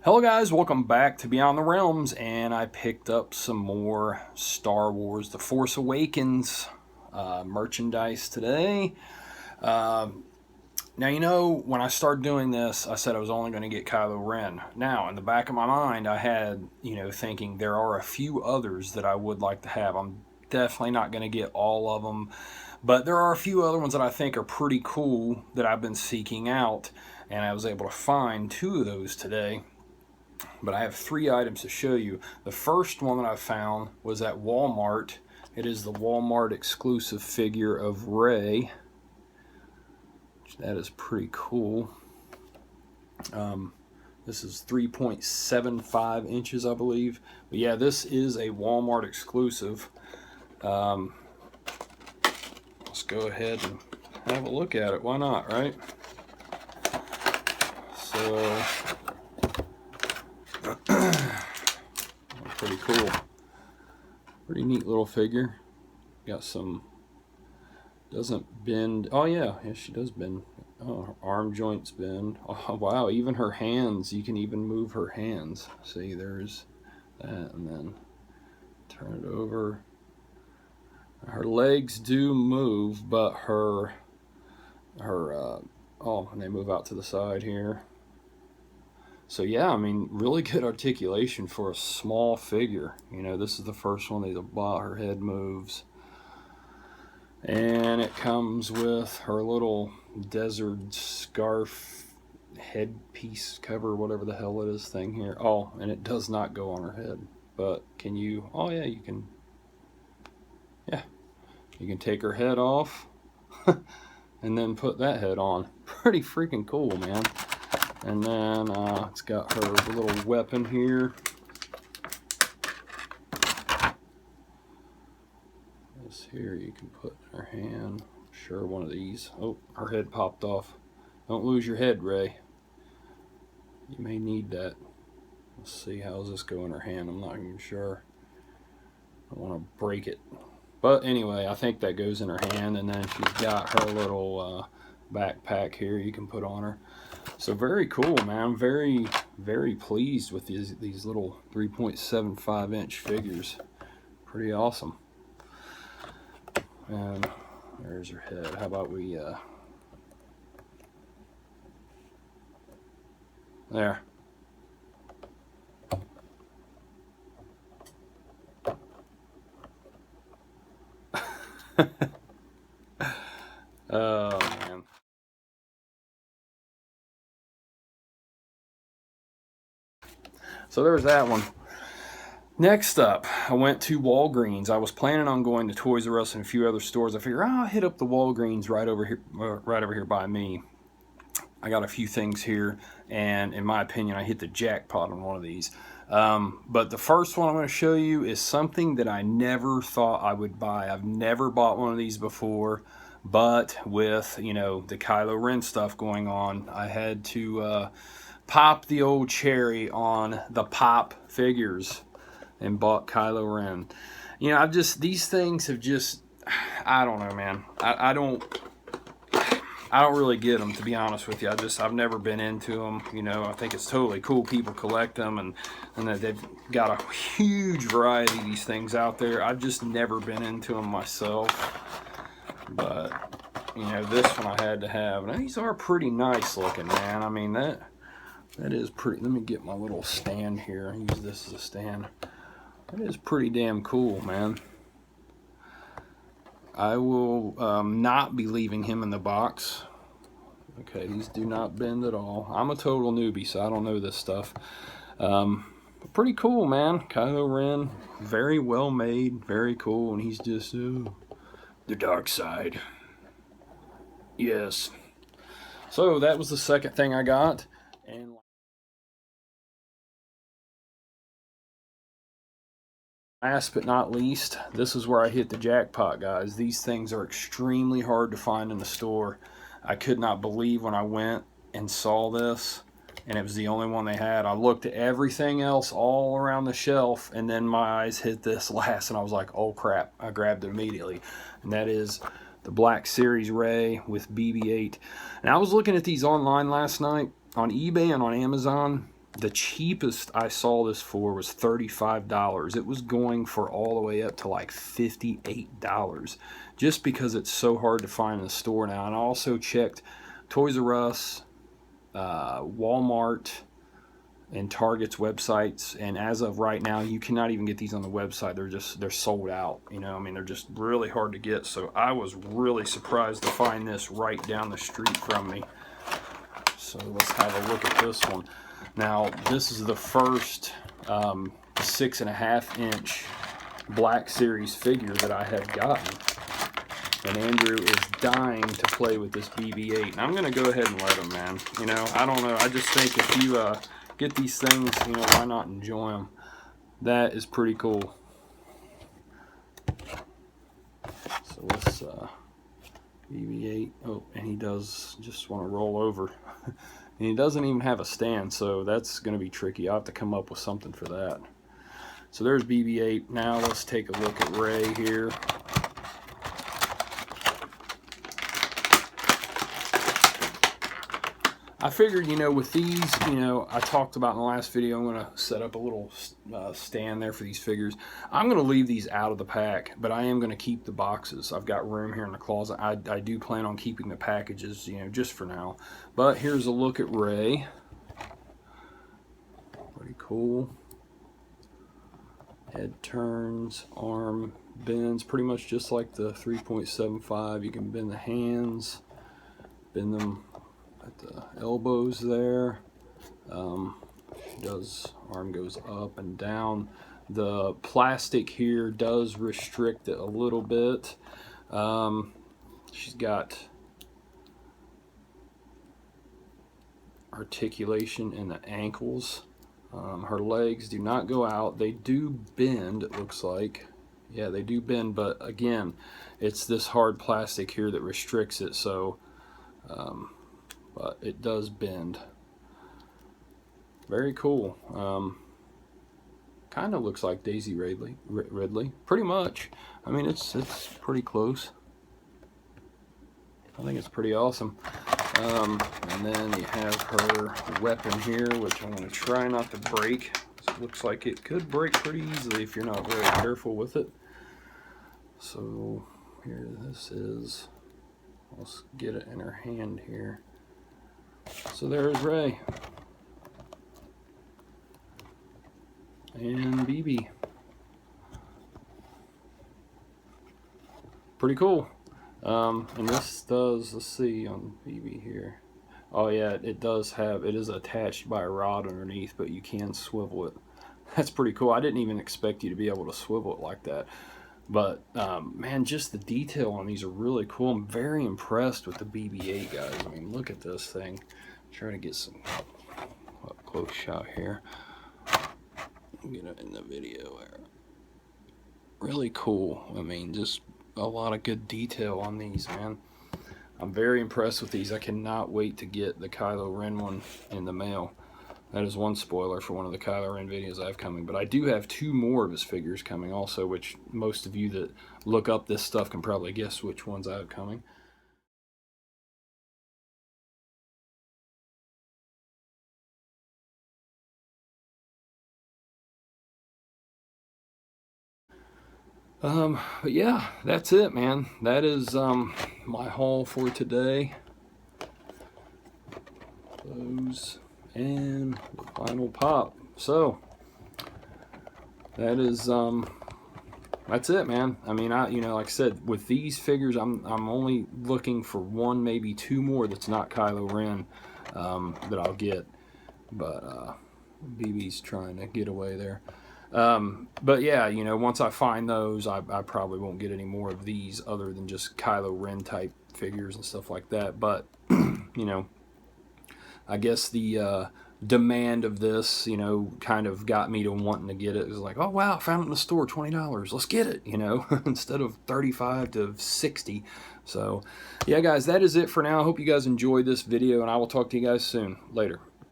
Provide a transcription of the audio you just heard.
Hello guys, welcome back to Beyond the Realms, and I picked up some more Star Wars The Force Awakens merchandise today. Now, you know, when I started doing this, I said I was only going to get Kylo Ren. Now, in the back of my mind, I had, thinking there are a few others that I would like to have. I'm definitely not going to get all of them, but there are a few other ones that I think are pretty cool that I've been seeking out, and I was able to find two of those today. But I have three items to show you. The first one that I found was at Walmart. It is the Walmart exclusive figure of Rey. That is pretty cool. This is 3.75 inches, I believe. But yeah, this is a Walmart exclusive. Let's go ahead and have a look at it. Why not, right? So pretty cool. Pretty neat little figure. Got some, doesn't bend. Oh yeah, she does bend. Oh, her arm joints bend. Oh wow, even her hands, you can even move her hands. See, there's that, and then turn it over. Her legs do move, but her oh, and they move out to the side here. So yeah, I mean, really good articulation for a small figure. You know, this is the first one they bought. Her head moves. And it comes with her little desert scarf headpiece cover, whatever the hell it is thing here. Oh, and it does not go on her head. But can you, oh yeah, you can, yeah. You can take her head off and then put that head on. Pretty freaking cool, man. And then it's got her little weapon here. This here you can put in her hand. Sure, one of these. Oh, her head popped off. Don't lose your head, Rey. You may need that. Let's see, how's this go in her hand? I'm not even sure. I don't want to break it. But anyway, I think that goes in her hand. And then she's got her little backpack here you can put on her. So very cool, man. I'm very, very pleased with these little 3.75 inch figures. Pretty awesome. And there's her head. How about we there. Oh man. So there was that one. Next up, I went to Walgreens. I was planning on going to Toys R Us and a few other stores. I figured, I'll hit up the Walgreens right over here by me. I got a few things here, and in my opinion, I hit the jackpot on one of these. But the first one I'm going to show you is something that I never thought I would buy. I've never bought one of these before, but with, you know, the Kylo Ren stuff going on, I had to pop the old cherry on the pop figures and bought Kylo Ren. You know, these things have just, I don't know, man. I don't really get them, to be honest with you. I've never been into them. You know, I think it's totally cool. People collect them, and that they've got a huge variety of these things out there. I've just never been into them myself. But, you know, this one I had to have. Now, these are pretty nice looking, man. I mean, that is pretty. Let me get my little stand here. Use this as a stand. That is pretty damn cool, man. I will not be leaving him in the box. Okay, these do not bend at all. I'm a total newbie, so I don't know this stuff. But pretty cool, man. Kylo Ren, very well made, very cool, and he's just the dark side. Yes. So that was the second thing I got, and last but not least, this is where I hit the jackpot, guys. These things are extremely hard to find in the store. I could not believe when I went and saw this, and it was the only one they had. I looked at everything else all around the shelf, and then my eyes hit this last, and I was like, oh crap. I grabbed it immediately, and that is the Black Series Rey with BB-8. And I was looking at these online last night on eBay and on Amazon. The cheapest I saw this for was $35. It was going for all the way up to like $58, just because it's so hard to find in the store now. And I also checked Toys R Us, Walmart, and Target's websites, and as of right now, you cannot even get these on the website. They're sold out. You know, I mean, they're just really hard to get. So I was really surprised to find this right down the street from me. So let's have a look at this one. Now, this is the first 6.5 inch Black Series figure that I have gotten. And Andrew is dying to play with this BB-8. And I'm going to go ahead and let him, man. You know, I don't know. I just think if you get these things, you know, why not enjoy them? That is pretty cool. So let's BB-8. Oh, and he does just want to roll over. And he doesn't even have a stand, so that's going to be tricky. I'll have to come up with something for that. So there's BB-8. Now let's take a look at Ray here. I figured, you know, with these, you know, I talked about in the last video, I'm going to set up a little stand there for these figures. I'm going to leave these out of the pack, but I am going to keep the boxes. I've got room here in the closet. I do plan on keeping the packages, you know, just for now. But here's a look at Ray. Pretty cool. Head turns, arm bends, pretty much just like the 3.75. You can bend the hands, bend them at the elbows there. Arm goes up and down. The plastic here does restrict it a little bit. She's got articulation in the ankles. Her legs do not go out. They do bend, it looks like. Yeah, they do bend, but again, it's this hard plastic here that restricts it, so but it does bend. Very cool. Kind of looks like Daisy Ridley. Pretty much. I mean, it's pretty close. I think it's pretty awesome. And then you have her weapon here, which I'm going to try not to break. It looks like it could break pretty easily if you're not very careful with it. So here this is. Let's get it in her hand here. So there's Ray. And BB. Pretty cool. And this does, let's see on BB here. Oh yeah, it is attached by a rod underneath, but you can swivel it. That's pretty cool. I didn't even expect you to be able to swivel it like that. But man, just the detail on these are really cool. I'm very impressed with the BB-8, guys. I mean, look at this thing. I'm trying to get some up close shot here. Get it in the video there. Really cool. I mean, just a lot of good detail on these, man. I'm very impressed with these. I cannot wait to get the Kylo Ren one in the mail. That is one spoiler for one of the Kylo Ren videos I have coming. But I do have 2 more of his figures coming also, which most of you that look up this stuff can probably guess which ones I have coming. But yeah, that's it, man. That is my haul for today. Close and the final pop. So that is that's it, man. I mean, you know, like I said, with these figures, I'm only looking for 1, maybe 2 more that's not Kylo Ren that I'll get. But BB's trying to get away there. But yeah, you know, once I find those, I probably won't get any more of these other than just Kylo Ren type figures and stuff like that. But you know, I guess the demand of this, you know, kind of got me to wanting to get it. It was like, oh wow, I found it in the store, $20, let's get it, you know, instead of 35 to 60. So yeah, guys, that is it for now. I hope you guys enjoyed this video, and I will talk to you guys soon. Later.